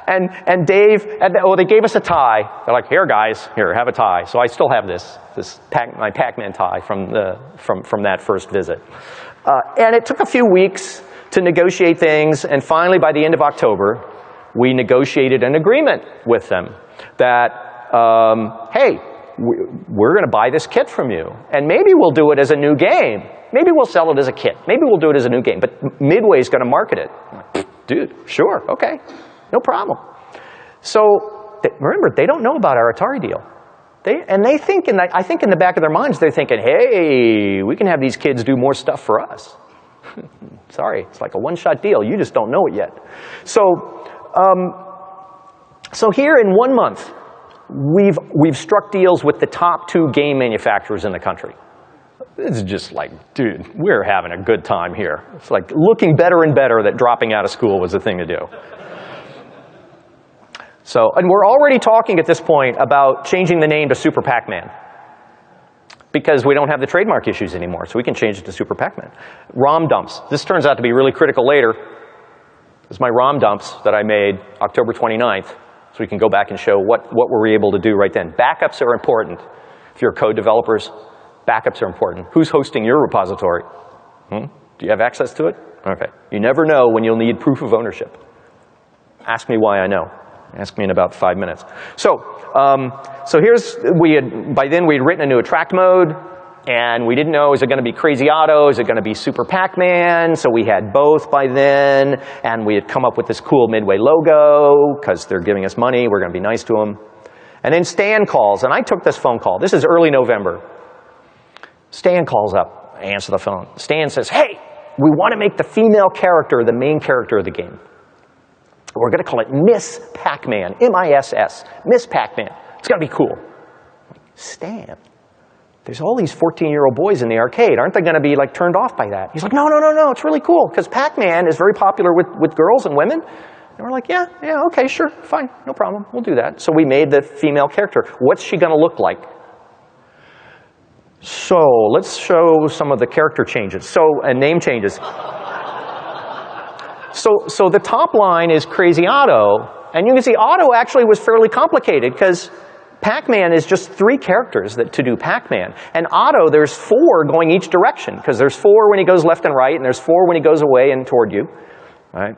and Dave, they gave us a tie. They're like, here, guys, here, have a tie. So I still have my Pac-Man tie from that first visit. And it took a few weeks to negotiate things, and finally, by the end of October, we negotiated an agreement with them that, hey, we're going to buy this kit from you, and maybe we'll do it as a new game. Maybe we'll sell it as a kit. Maybe we'll do it as a new game, but Midway's going to market it. Dude, sure, okay, no problem. So remember, they don't know about our Atari deal. They think, I think in the back of their minds, they're thinking, hey, we can have these kids do more stuff for us. Sorry, it's like a one-shot deal. You just don't know it yet. So here in 1 month, we've struck deals with the top 2 game manufacturers in the country. It's just like, dude, we're having a good time here. It's like looking better and better that dropping out of school was the thing to do. So, and we're already talking at this point about changing the name to Super Pac-Man because we don't have the trademark issues anymore, so we can change it to Super Pac-Man. ROM dumps. This turns out to be really critical later. This is my ROM dumps that I made October 29th, so we can go back and show what were we able to do right then. Backups are important. If you're code developers, backups are important. Who's hosting your repository? Do you have access to it? Okay. You never know when you'll need proof of ownership. Ask me why I know. Ask me in about 5 minutes. So by then we had written a new attract mode, and we didn't know, is it going to be Crazy Otto? Is it going to be Super Pac-Man? So we had both by then, and we had come up with this cool Midway logo, because they're giving us money, we're going to be nice to them. And then Stan calls, and I took this phone call. This is early November. Stan calls up, I answer the phone. Stan says, hey, we want to make the female character the main character of the game. We're going to call it Miss Pac-Man, M-I-S-S, Miss Pac-Man. It's going to be cool. Stan, there's all these 14-year-old boys in the arcade. Aren't they going to be like turned off by that? He's like, no, it's really cool because Pac-Man is very popular with girls and women. And we're like, yeah, okay, sure, fine, no problem, we'll do that. So we made the female character. What's she going to look like? So let's show some of the character changes. And name changes. So the top line is Crazy Otto, and you can see Otto actually was fairly complicated because Pac-Man is just 3 characters to do Pac-Man. And Otto, there's 4 going each direction, because there's 4 when he goes left and right, and there's 4 when he goes away and toward you. Right?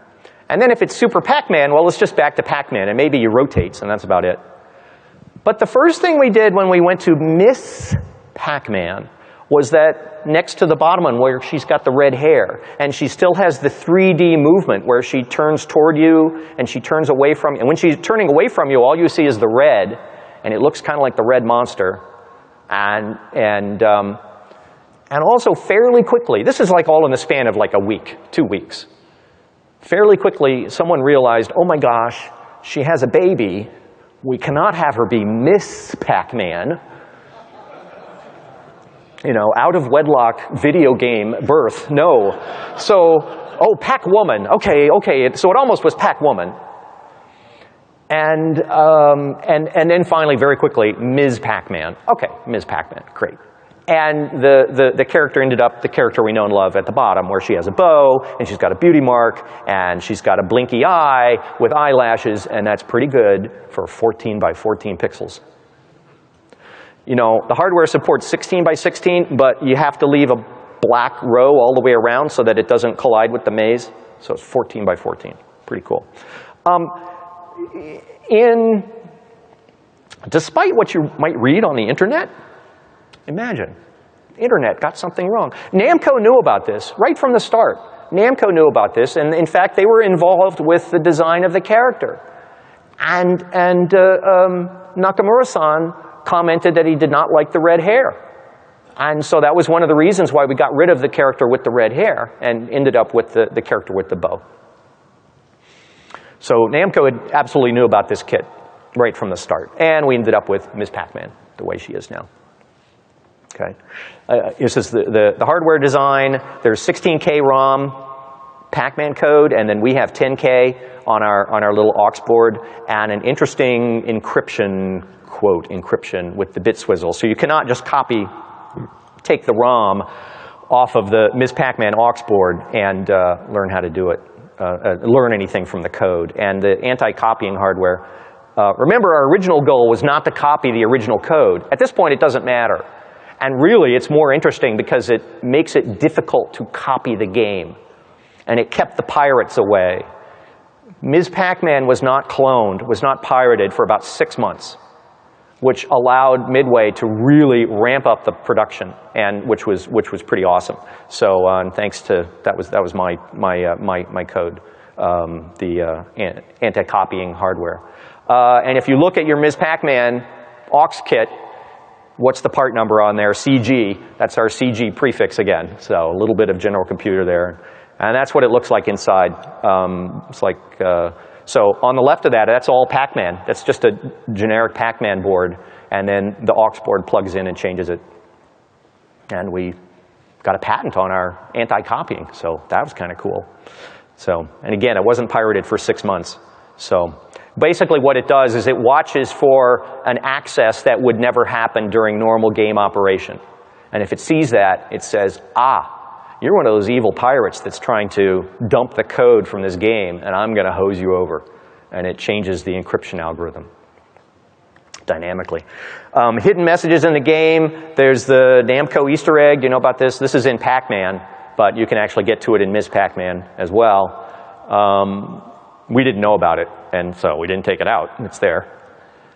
And then if it's Super Pac-Man, well, it's just back to Pac-Man, and maybe he rotates, and that's about it. But the first thing we did when we went to Miss Pac-Man was that next to the bottom one where she's got the red hair, and she still has the 3D movement where she turns toward you and she turns away from you. And when she's turning away from you, all you see is the red, and it looks kind of like the red monster. And also fairly quickly, this is like all in the span of like a week, 2 weeks. Fairly quickly, someone realized, oh my gosh, she has a baby. We cannot have her be Miss Pac-Man. You know, out of wedlock video game birth, no. So, oh, Pac-Woman, okay, so it almost was Pac-Woman. And then finally, very quickly, Ms. Pac-Man. Okay, Ms. Pac-Man, great. And the character ended up the character we know and love at the bottom, where she has a bow, and she's got a beauty mark, and she's got a blinky eye with eyelashes, and that's pretty good for 14 by 14 pixels. You know, the hardware supports 16 by 16, but you have to leave a black row all the way around so that it doesn't collide with the maze. So it's 14 by 14. Pretty cool. Despite what you might read on the internet, imagine, the internet got something wrong. Namco knew about this right from the start. Namco knew about this, and in fact, they were involved with the design of the character. And Nakamura-san commented that he did not like the red hair. And so that was one of the reasons why we got rid of the character with the red hair and ended up with the character with the bow. So Namco absolutely knew about this kit right from the start. And we ended up with Ms. Pac-Man, the way she is now. Okay. This is the hardware design. There's 16K ROM Pac-Man code, and then we have 10K on our little aux board, and an interesting encryption, quote, encryption with the bit swizzle. So you cannot just take the ROM off of the Ms. Pac-Man aux board and learn how to do it, learn anything from the code. And the anti-copying hardware, remember our original goal was not to copy the original code. At this point it doesn't matter. And really it's more interesting because it makes it difficult to copy the game. And it kept the pirates away. Ms. Pac-Man was not cloned, was not pirated for about 6 months, which allowed Midway to really ramp up the production, and which was pretty awesome. So thanks to that was my code, the anti-copying hardware. And if you look at your Ms. Pac-Man aux kit, what's the part number on there? CG. That's our CG prefix again. So a little bit of general computer there, and that's what it looks like inside. It's like. So on the left of that, that's all Pac-Man. That's just a generic Pac-Man board, and then the aux board plugs in and changes it. And we got a patent on our anti-copying, so that was kind of cool. So, and again, it wasn't pirated for 6 months. So basically what it does is it watches for an access that would never happen during normal game operation. And if it sees that, it says, ah, you're one of those evil pirates that's trying to dump the code from this game, and I'm going to hose you over. And it changes the encryption algorithm dynamically. Hidden messages in the game. There's the Namco Easter egg. You know about this? This is in Pac-Man, but you can actually get to it in Ms. Pac-Man as well. We didn't know about it, and so we didn't take it out. It's there.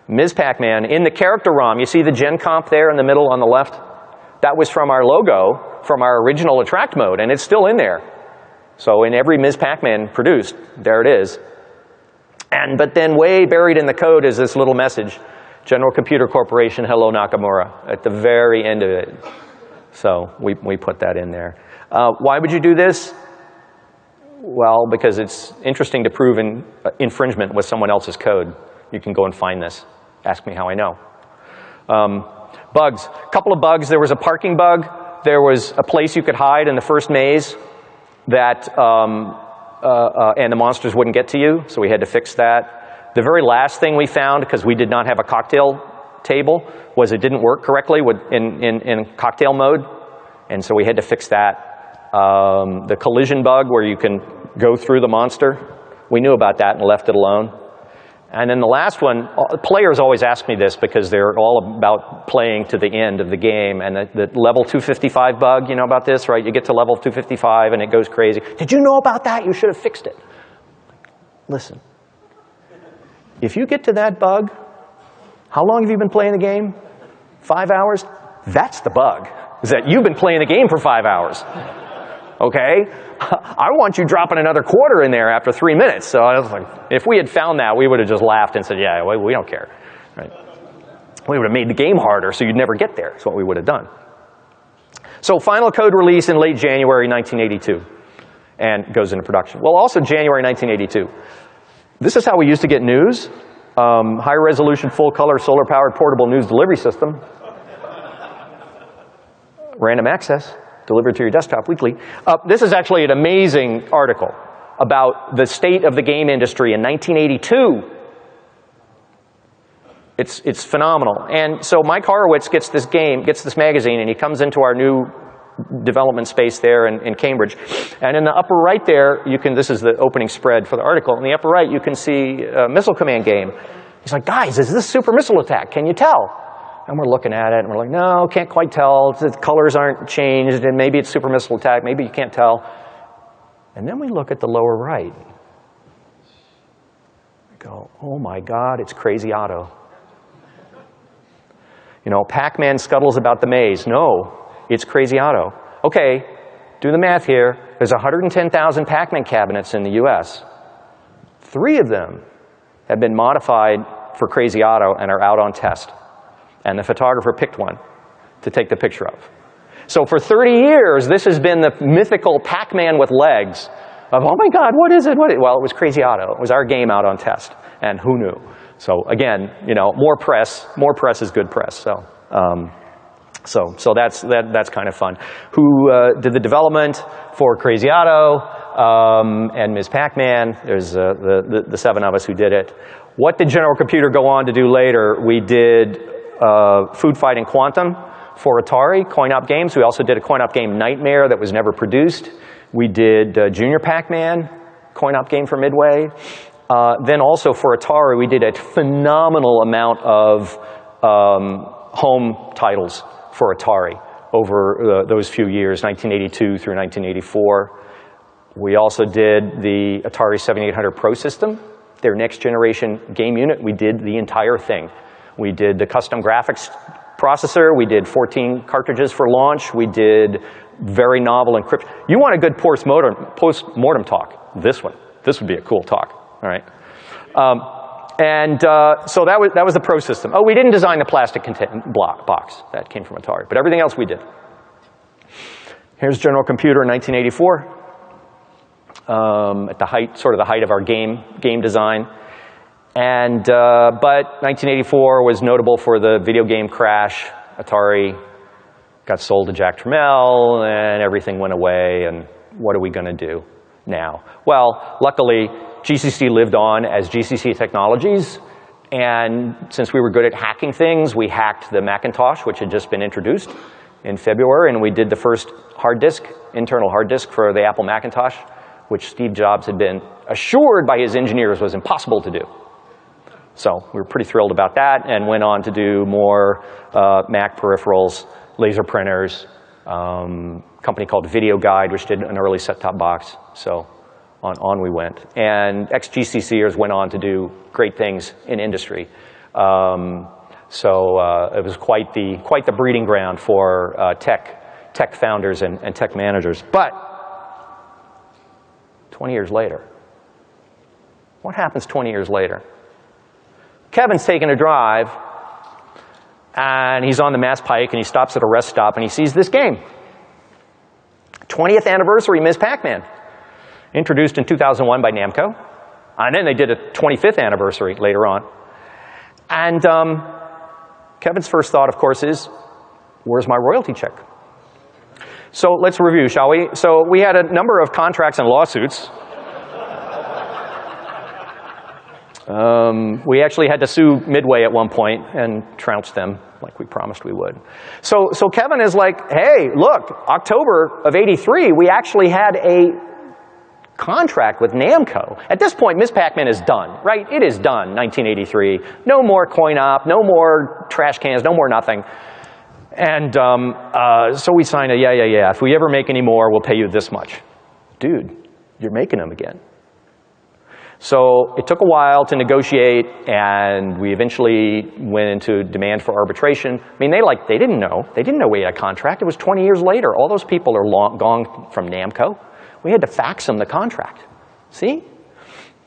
Ms. Pac-Man, in the character ROM, you see the Gen Comp there in the middle on the left? That was from our logo, from our original Attract mode, and it's still in there. So in every Ms. Pac-Man produced, there it is. But then way buried in the code is this little message, General Computer Corporation, hello Nakamura, at the very end of it. So we put that in there. Why would you do this? Well, because it's interesting to prove infringement with someone else's code. You can go and find this. Ask me how I know. Bugs. A couple of bugs. There was a parking bug. There was a place you could hide in the first maze that, and the monsters wouldn't get to you, so we had to fix that. The very last thing we found, because we did not have a cocktail table was it didn't work correctly in cocktail mode, and so we had to fix that. The collision bug where you can go through the monster, we knew about that and left it alone. And then the last one, players always ask me this because they're all about playing to the end of the game, and the level 255 bug, you know about this, right? You get to level 255 and it goes crazy. Did you know about that? You should have fixed it. Listen, if you get to that bug, how long have you been playing the game? 5 hours? That's the bug, is that you've been playing the game for 5 hours. Okay? I want you dropping another quarter in there after 3 minutes. So I was like, if we had found that, we would have just laughed and said, yeah, we don't care. Right? We would have made the game harder so you'd never get there. That's what we would have done. So final code release in late January 1982 and goes into production. Well, also January 1982. This is how we used to get news. High resolution, full color, solar powered portable news delivery system. Random access. Delivered to your desktop weekly. This is actually an amazing article about the state of the game industry in 1982. It's phenomenal. And so Mike Horowitz gets this magazine, and he comes into our new development space there in Cambridge. And in the upper right there, this is the opening spread for the article. In the upper right, you can see a missile command game. He's like, guys, is this Super Missile Attack? Can you tell? And we're looking at it, and we're like, no, can't quite tell. The colors aren't changed, and maybe it's Super Missile Attack. Maybe you can't tell. And then we look at the lower right. We go, oh my God, it's Crazy Otto. You know, Pac-Man scuttles about the maze. No, it's Crazy Otto. Okay, do the math here. There's 110,000 Pac-Man cabinets in the US. 3 of them have been modified for Crazy Otto and are out on test. And the photographer picked one to take the picture of. So for 30 years, this has been the mythical Pac-Man with legs of, oh my God, what is it? Well, it was Crazy Otto. It was our game out on test. And who knew? So again, you know, more press is good press. So that's kind of fun. Who did the development for Crazy Otto and Ms. Pac-Man? There's the 7 of us who did it. What did General Computer go on to do later? We did Food Fight and Quantum for Atari, coin-op games. We also did a coin-op game Nightmare that was never produced. We did Junior Pac-Man, coin-op game for Midway. Then also for Atari, we did a phenomenal amount of home titles for Atari over those few years, 1982 through 1984. We also did the Atari 7800 Pro system, their next generation game unit. We did the entire thing. We did the custom graphics processor. We did 14 cartridges for launch. We did very novel encryption. You want a good post-mortem talk? This one. This would be a cool talk. All right. So that was the Pro system. Oh, we didn't design the plastic box. That came from Atari. But everything else we did. Here's General Computer in 1984. At the height, sort of the height of our game design. And, but 1984 was notable for the video game crash. Atari got sold to Jack Tramiel, and everything went away, and what are we going to do now? Well, luckily, GCC lived on as GCC Technologies, and since we were good at hacking things, we hacked the Macintosh, which had just been introduced in February, and we did the first hard disk, internal hard disk for the Apple Macintosh, which Steve Jobs had been assured by his engineers was impossible to do. So we were pretty thrilled about that, and went on to do more Mac peripherals, laser printers, company called Video Guide, which did an early set-top box. So on we went. And ex-GCCers went on to do great things in industry. So it was quite the breeding ground for tech founders and tech managers. But 20 years later, what happens 20 years later? Kevin's taking a drive, and he's on the Mass Pike, and he stops at a rest stop, and he sees this game. 20th anniversary Ms. Pac-Man, introduced in 2001 by Namco. And then they did a 25th anniversary later on. And Kevin's first thought, of course, is, where's my royalty check? So let's review, shall we? So we had a number of contracts and lawsuits. We actually had to sue Midway at one point and trounce them like we promised we would. So Kevin is like, hey, look, October of '83, we actually had a contract with Namco. At this point, Ms. Pac-Man is done, right? It is done, 1983. No more coin-op, no more trash cans, no more nothing. And so we signed a, yeah. If we ever make any more, we'll pay you this much. Dude, you're making them again. So it took a while to negotiate, and we eventually went into demand for arbitration. I mean, they didn't know. They didn't know we had a contract. It was 20 years later. All those people are gone from Namco. We had to fax them the contract. See?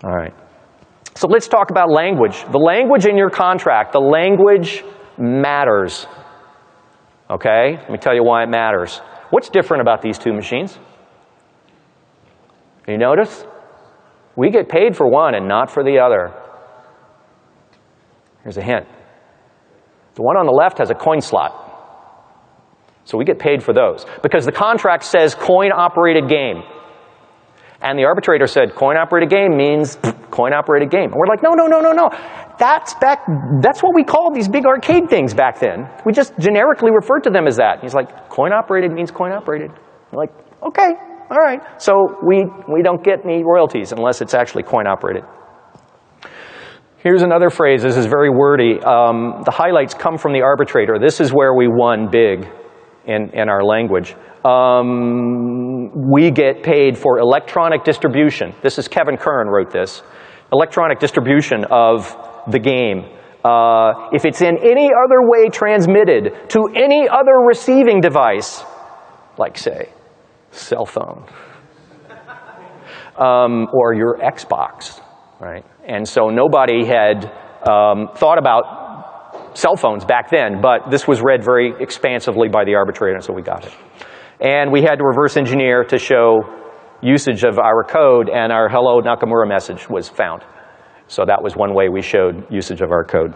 All right. So let's talk about language. The language in your contract, the language matters. Okay? Let me tell you why it matters. What's different about these two machines? You notice? We get paid for one and not for the other. Here's a hint. The one on the left has a coin slot. So we get paid for those. Because the contract says coin-operated game. And the arbitrator said, coin-operated game means coin-operated game. And we're like, no. That's what we called these big arcade things back then. We just generically referred to them as that. He's like, coin-operated means coin-operated. We're like, okay. All right, so we don't get any royalties unless it's actually coin-operated. Here's another phrase. This is very wordy. The highlights come from the arbitrator. This is where we won big in our language. We get paid for electronic distribution. This is Kevin Kern wrote this. Electronic distribution of the game. If it's in any other way transmitted to any other receiving device, like say, cell phone, or your Xbox, right? And so nobody had thought about cell phones back then, but this was read very expansively by the arbitrator, and so we got it. And we had to reverse engineer to show usage of our code, and our hello Nakamura message was found. So that was one way we showed usage of our code.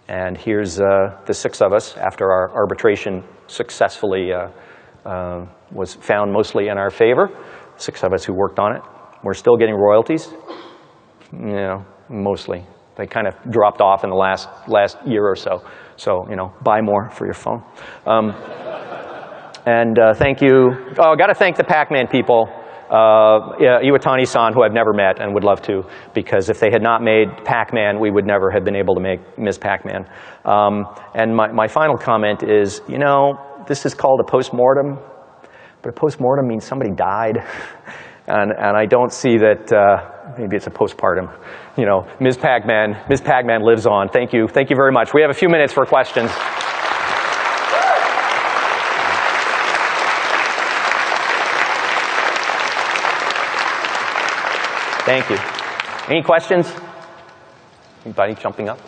And here's the 6 of us after our arbitration successfully was found mostly in our favor. 6 of us who worked on it. We're still getting royalties, you know, mostly. They kind of dropped off in the last year or so. So, you know, buy more for your phone. And thank you. Oh, got to thank the Pac-Man people. Iwatani-san, who I've never met and would love to, because if they had not made Pac-Man, we would never have been able to make Ms. Pac-Man. And my final comment is, you know, this is called a postmortem, but a postmortem means somebody died. And I don't see that, maybe it's a postpartum. You know, Ms. Pac-Man lives on. Thank you very much. We have a few minutes for questions. Thank you. Any questions? Anybody jumping up?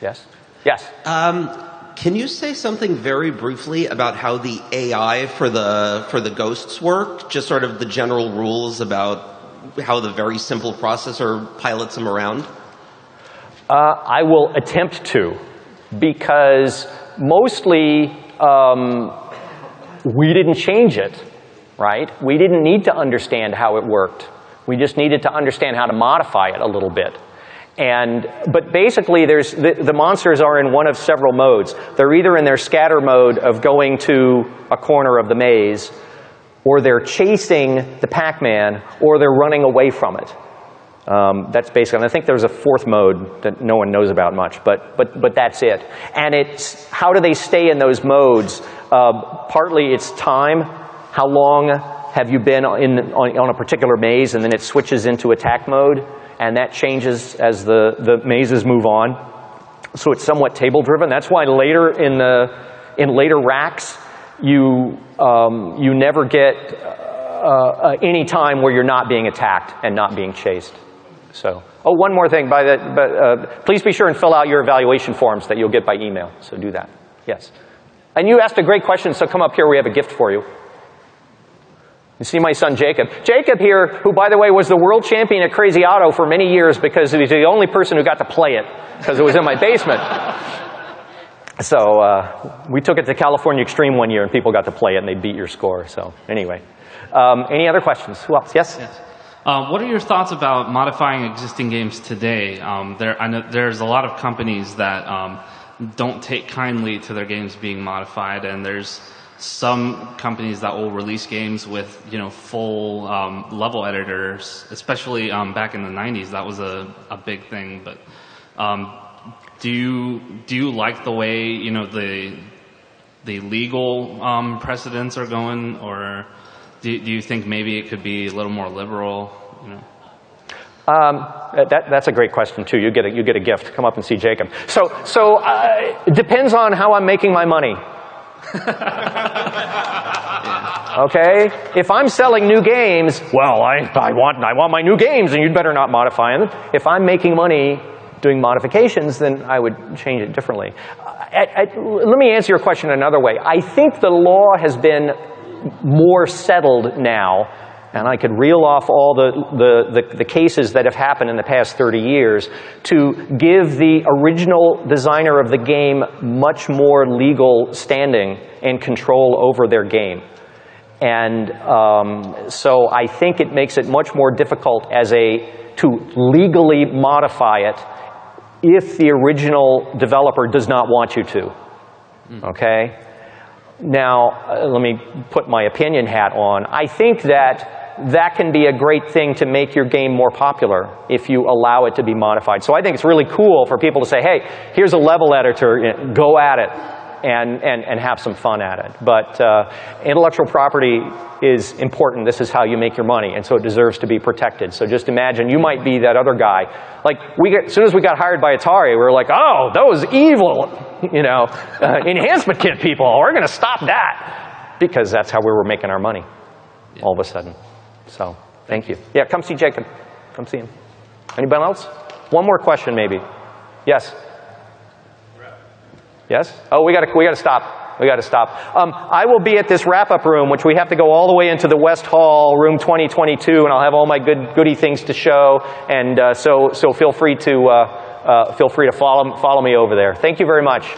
Yes? Yes. Can you say something very briefly about how the AI for the ghosts work? Just sort of the general rules about how the very simple processor pilots them around? I will attempt to, because mostly we didn't change it, right? We didn't need to understand how it worked. We just needed to understand how to modify it a little bit. But basically, the monsters are in one of several modes. They're either in their scatter mode of going to a corner of the maze, or they're chasing the Pac-Man, or they're running away from it. That's basically, and I think there's a 4th mode that no one knows about much, but that's it. And it's, how do they stay in those modes? Partly it's time. How long have you been on a particular maze, and then it switches into attack mode, and that changes as the mazes move on. So it's somewhat table-driven. That's why later in later racks, you never get any time where you're not being attacked and not being chased. So, oh, one more thing. Please be sure and fill out your evaluation forms that you'll get by email. So do that. Yes. And you asked a great question, so come up here. We have a gift for you. You see my son Jacob. Jacob here, who, by the way, was the world champion at Crazy Otto for many years because he was the only person who got to play it, because it was in my basement. So we took it to California Extreme one year, and people got to play it, and they beat your score. So anyway. Any other questions? Who else? Yes? What are your thoughts about modifying existing games today? I know there's a lot of companies that don't take kindly to their games being modified, and there's some companies that will release games with full level editors, especially back in the 90s. That was a big thing. But do you like the way the legal precedents are going, or do you think maybe it could be a little more liberal? That's a great question too. You get a gift. Come up and see Jacob. So it depends on how I'm making my money. Okay? If I'm selling new games, well, I want my new games, and you'd better not modify them. If I'm making money doing modifications, then I would change it differently. Let me answer your question another way. I think the law has been more settled now, and I could reel off all the cases that have happened in the past 30 years to give the original designer of the game much more legal standing and control over their game. And so I think it makes it much more difficult to legally modify it if the original developer does not want you to. Okay? Now, let me put my opinion hat on. I think that can be a great thing to make your game more popular if you allow it to be modified. So I think it's really cool for people to say, hey, here's a level editor, go at it, and have some fun at it. But intellectual property is important. This is how you make your money, and so it deserves to be protected. So just imagine you might be that other guy. Like, as soon as we got hired by Atari, we were like, oh, those evil, enhancement kit people, we're going to stop that. Because that's how we were making our money all of a sudden. So, thank you. Yeah, come see Jacob. Come see him. Anybody else? One more question, maybe. Yes? Yes? Oh, we got to stop. We got to stop. I will be at this wrap-up room, which we have to go all the way into the West Hall, room 2022, and I'll have all my goody things to show. And so feel free to follow me over there. Thank you very much.